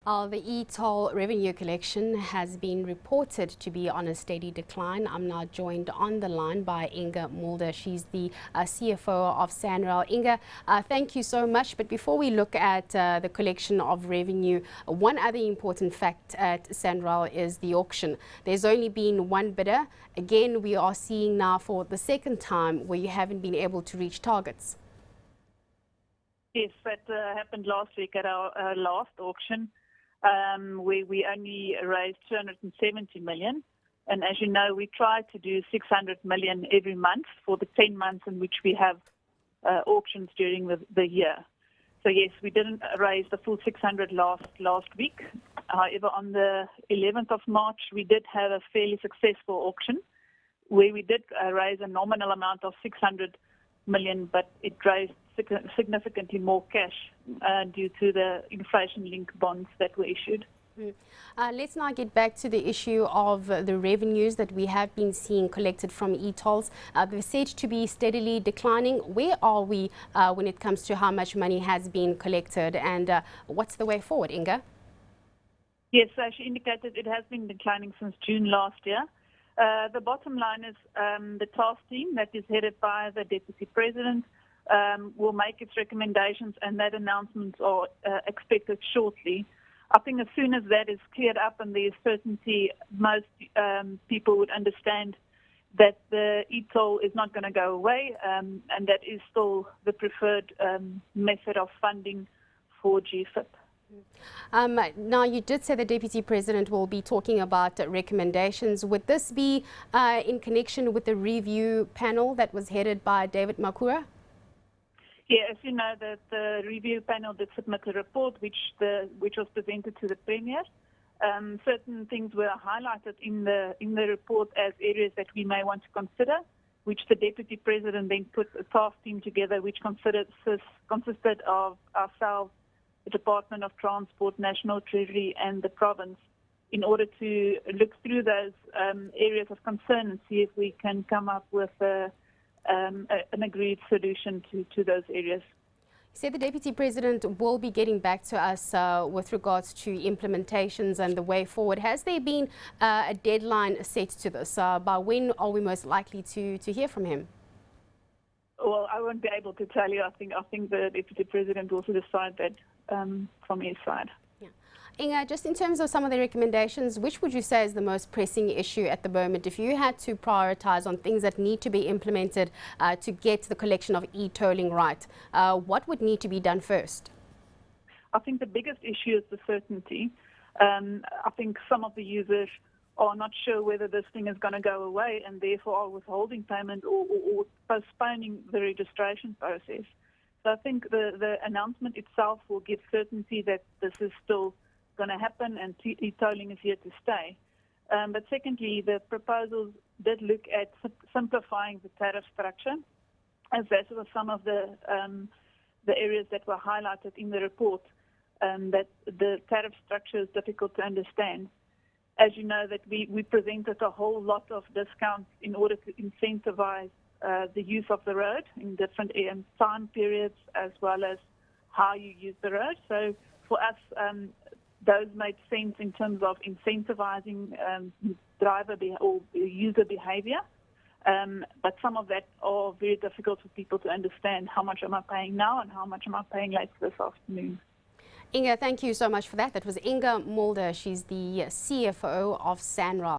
The e-toll revenue collection has been reported to be on a steady decline. I'm now joined on the line by Inge Mulder. She's the CFO of SANRAL. Inge, thank you so much. But before we look at the collection of revenue, one other important fact at SANRAL is the auction. There's only been one bidder. Again, we are seeing now for the second time where you haven't been able to reach targets. Yes, that happened last week at our last auction. We only raised 270 million. And as you know, we try to do 600 million every month for the 10 months in which we have auctions during the year. So yes, we didn't raise the full 600 last week. However, on the 11th of March, we did have a fairly successful auction where we did raise a nominal amount of 600 million, but it raised significantly more cash due to the inflation-linked bonds that were issued. Let's now get back to the issue of the revenues that we have been seeing collected from e-tolls. They're said to be steadily declining. Where are we when it comes to how much money has been collected, and what's the way forward, Inge? Yes, as she indicated, it has been declining since June last year. The bottom line is the task team that is headed by the Deputy President will make its recommendations, and that announcements are expected shortly. I think as soon as that is cleared up and there's certainty, most people would understand that the e-toll is not going to go away, and that is still the preferred method of funding for GFIP. Now, you did say the Deputy President will be talking about recommendations. Would this be in connection with the review panel that was headed by David Makura? Yeah, as you know, the review panel did submit a report which was presented to the Premier. Certain things were highlighted in the report as areas that we may want to consider, which the Deputy President then put a task team together which consisted of ourselves, the Department of Transport, National Treasury and the province, in order to look through those areas of concern and see if we can come up with an agreed solution to those areas. You said the Deputy President will be getting back to us with regards to implementations and the way forward. Has there been a deadline set to this? By when are we most likely to hear from him? Well, I won't be able to tell you. I think the Deputy President will also decide that from his side. Yeah. Inge, just in terms of some of the recommendations, which would you say is the most pressing issue at the moment? If you had to prioritize on things that need to be implemented to get the collection of e-tolling right, what would need to be done first? I think the biggest issue is the certainty. I think some of the users are not sure whether this thing is going to go away and therefore are withholding payment or postponing the registration process. So I think the announcement itself will give certainty that this is still going to happen and e-tolling is here to stay. But secondly, the proposals did look at simplifying the tariff structure, as that was some of the areas that were highlighted in the report, that the tariff structure is difficult to understand. As you know, that we presented a whole lot of discounts in order to incentivize the use of the road in different time periods, as well as how you use the road. So for us, those made sense in terms of incentivizing driver or user behavior. But some of that are very difficult for people to understand. How much am I paying now and how much am I paying later this afternoon? Inge, thank you so much for that. That was Inge Mulder. She's the CFO of SANRAL.